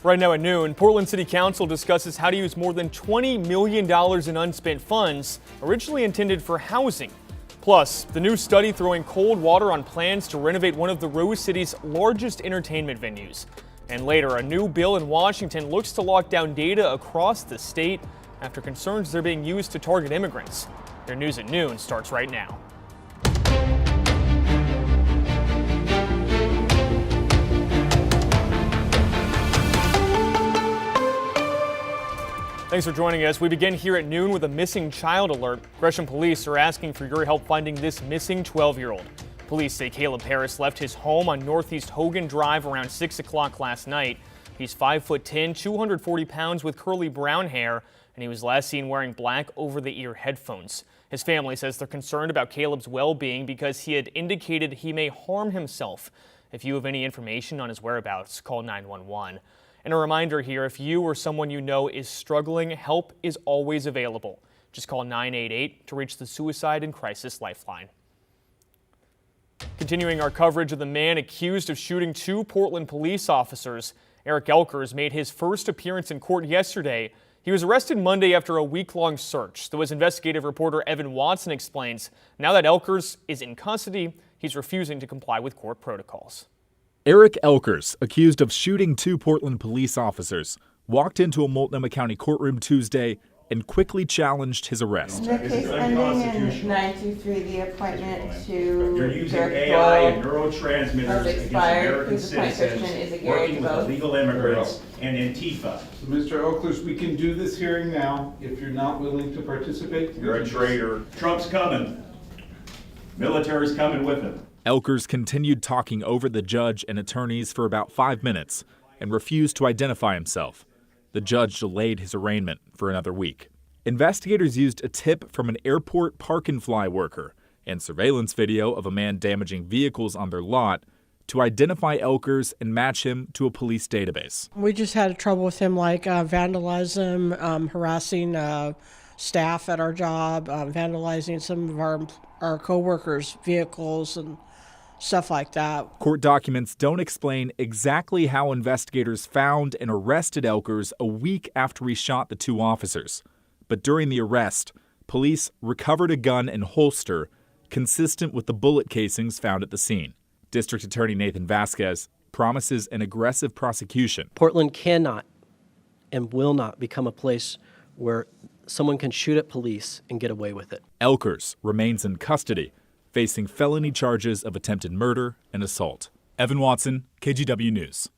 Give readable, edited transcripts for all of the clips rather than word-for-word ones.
Right now at noon, Portland City Council discusses how to use more than $20 million in unspent funds originally intended for housing. Plus, the new study throwing cold water on plans to renovate one of the Rose City's largest entertainment venues. And later, a new bill in Washington looks to lock down data across the state after concerns they're being used to target immigrants. Your news at noon starts right now. Thanks for joining us. We begin here at noon with a missing child alert. Gresham police are asking for your help finding this missing 12-year-old. Police say Caleb Harris left his home on Northeast Hogan Drive around 6 o'clock last night. He's 5'10", 240 pounds with curly brown hair, and he was last seen wearing black over-the-ear headphones. His family says they're concerned about Caleb's well-being because he had indicated he may harm himself. If you have any information on his whereabouts, call 911. And a reminder here, if you or someone you know is struggling, help is always available. Just call 988 to reach the Suicide and Crisis Lifeline. Continuing our coverage of the man accused of shooting 2 Portland police officers, Eric Elkers made his first appearance in court yesterday. He was arrested Monday after a week-long search. Though as investigative reporter Evan Watson explains, now that Elkers is in custody, he's refusing to comply with court protocols. Eric Elkers, accused of shooting 2 Portland police officers, walked into a Multnomah County courtroom Tuesday and quickly challenged his arrest. The case ending in 923, the appointment to You're using AI and neurotransmitters against American citizens, working with illegal immigrants and Antifa. So, Mr. Elkers, we can do this hearing now. If you're not willing to participate, You're a traitor. Trump's coming. Military's coming with him. Elkers continued talking over the judge and attorneys for about 5 minutes and refused to identify himself. The judge delayed his arraignment for another week. Investigators used a tip from an airport park-and-fly worker and surveillance video of a man damaging vehicles on their lot to identify Elkers and match him to a police database. We just had trouble with him, like vandalism, harassing staff at our job, vandalizing some of our co-workers' vehicles and stuff like that. Court documents don't explain exactly how investigators found and arrested Elkers a week after he shot the 2 officers. But during the arrest, police recovered a gun and holster consistent with the bullet casings found at the scene. District Attorney Nathan Vasquez promises an aggressive prosecution. Portland cannot and will not become a place where someone can shoot at police and get away with it. Elkers remains in custody, facing felony charges of attempted murder and assault. Evan Watson, KGW News.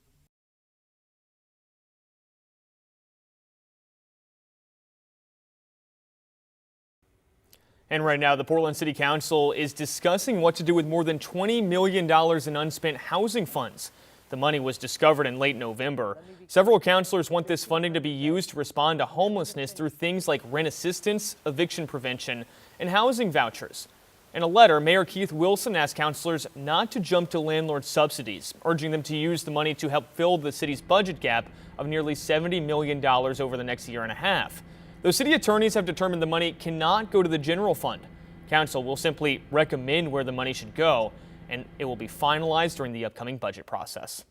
And right now, the Portland City Council is discussing what to do with more than $20 million in unspent housing funds. The money was discovered in late November. Several councilors want this funding to be used to respond to homelessness through things like rent assistance, eviction prevention, and housing vouchers. In a letter, Mayor Keith Wilson asked councilors not to jump to landlord subsidies, urging them to use the money to help fill the city's budget gap of nearly $70 million over the next year and a half. Though city attorneys have determined the money cannot go to the general fund, council will simply recommend where the money should go, and it will be finalized during the upcoming budget process.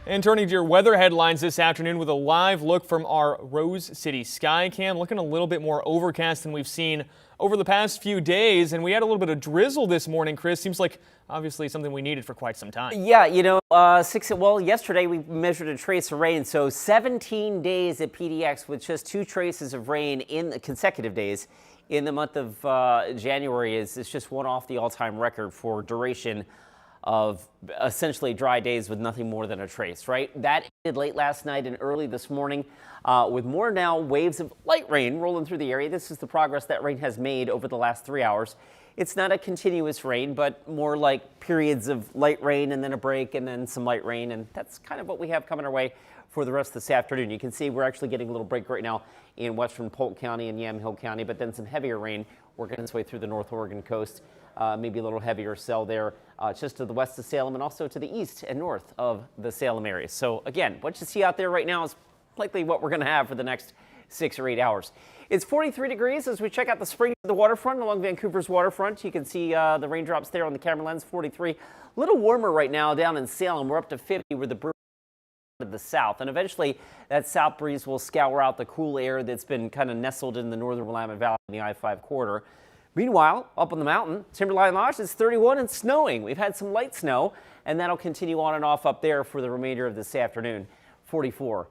And turning to your weather headlines this afternoon with a live look from our Rose City sky cam, looking a little bit more overcast than we've seen over the past few days. And we had a little bit of drizzle this morning, Chris. Seems like obviously something we needed for quite some time. Yeah, yesterday we measured a trace of rain. So 17 days at PDX with just 2 traces of rain in the consecutive days in the month of January is just one off the all-time record for duration of essentially dry days with nothing more than a trace, right? That ended late last night and early this morning with more now waves of light rain rolling through the area. This is the progress that rain has made over the last 3 hours. It's not a continuous rain, but more like periods of light rain and then a break and then some light rain. And that's kind of what we have coming our way for the rest of this afternoon. You can see we're actually getting a little break right now in western Polk County and Yamhill County, but then some heavier rain working its way through the North Oregon coast. Maybe a little heavier cell there just to the west of Salem and also to the east and north of the Salem area. So again, what you see out there right now is likely what we're going to have for the next 6 or 8 hours. It's 43 degrees as we check out the spring of the waterfront along Vancouver's waterfront. You can see the raindrops there on the camera lens, 43. A little warmer right now down in Salem. We're up to 50 with the to the south, and eventually that south breeze will scour out the cool air that's been kind of nestled in the northern Willamette Valley in the I-5 corridor. Meanwhile, up on the mountain, Timberline Lodge, it's 31 and snowing. We've had some light snow, and that'll continue on and off up there for the remainder of this afternoon. 44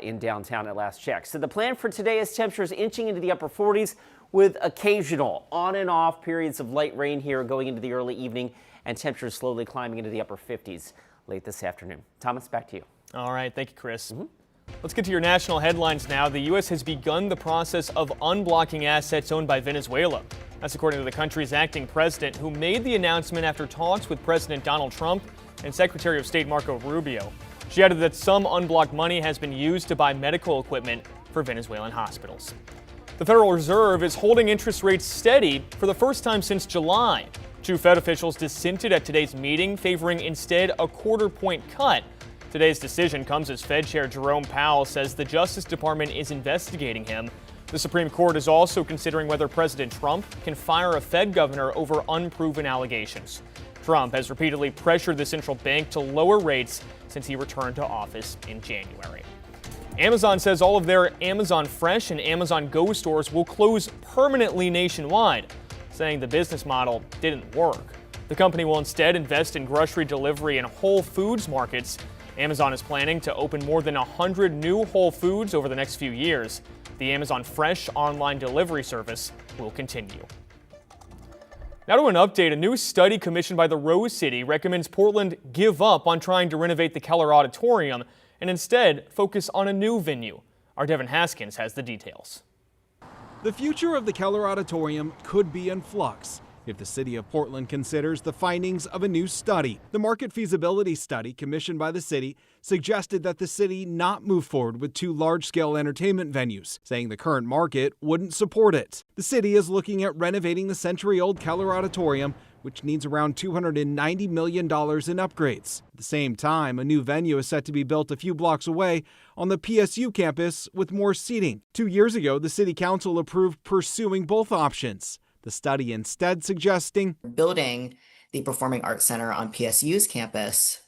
in downtown at last check. So the plan for today is temperatures inching into the upper 40s with occasional on and off periods of light rain here going into the early evening, and temperatures slowly climbing into the upper 50s late this afternoon. Thomas, back to you. All right. Thank you, Chris. Let's get to your national headlines now. The U.S. has begun the process of unblocking assets owned by Venezuela. That's according to the country's acting president, who made the announcement after talks with President Donald Trump and Secretary of State Marco Rubio. She added that some unblocked money has been used to buy medical equipment for Venezuelan hospitals. The Federal Reserve is holding interest rates steady for the first time since July. Two Fed officials dissented at today's meeting, favoring instead a quarter-point cut. Today's decision comes as Fed Chair Jerome Powell says the Justice Department is investigating him. The Supreme Court is also considering whether President Trump can fire a Fed governor over unproven allegations. Trump has repeatedly pressured the central bank to lower rates since he returned to office in January. Amazon says all of their Amazon Fresh and Amazon Go stores will close permanently nationwide, saying the business model didn't work. The company will instead invest in grocery delivery and Whole Foods markets. Amazon is planning to open more than 100 new Whole Foods over the next few years. The Amazon Fresh online delivery service will continue. Now to an update. A new study commissioned by the Rose City recommends Portland give up on trying to renovate the Keller Auditorium and instead focus on a new venue. Our Devin Haskins has the details. The future of the Keller Auditorium could be in flux if the city of Portland considers the findings of a new study. The market feasibility study commissioned by the city suggested that the city not move forward with two large-scale entertainment venues, saying the current market wouldn't support it. The city is looking at renovating the century-old Keller Auditorium, which needs around $290 million in upgrades. At the same time, a new venue is set to be built a few blocks away on the PSU campus with more seating. 2 years ago, the city council approved pursuing both options. The study instead suggesting building the Performing Arts Center on PSU's campus,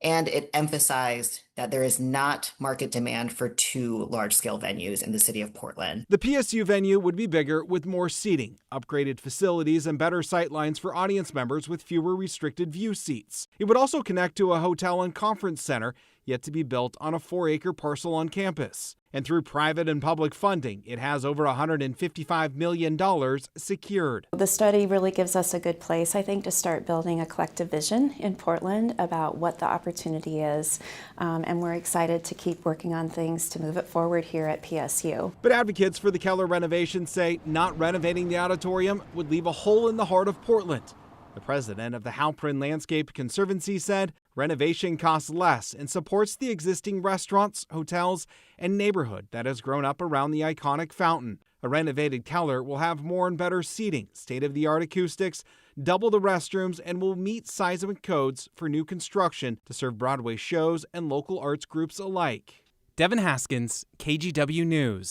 and it emphasized that there is not market demand for two large-scale venues in the city of Portland. The PSU venue would be bigger with more seating, upgraded facilities, and better sightlines for audience members with fewer restricted view seats. It would also connect to a hotel and conference center yet to be built on a 4-acre parcel on campus. And through private and public funding, it has over $155 million secured. The study really gives us a good place, I think, to start building a collective vision in Portland about what the opportunity is. And we're excited to keep working on things to move it forward here at PSU. But advocates for the Keller renovation say not renovating the auditorium would leave a hole in the heart of Portland. The president of the Halprin Landscape Conservancy said renovation costs less and supports the existing restaurants, hotels, and neighborhood that has grown up around the iconic fountain. A renovated Keller will have more and better seating, state-of-the-art acoustics, double the restrooms, and will meet seismic codes for new construction to serve Broadway shows and local arts groups alike. Devin Haskins, KGW News.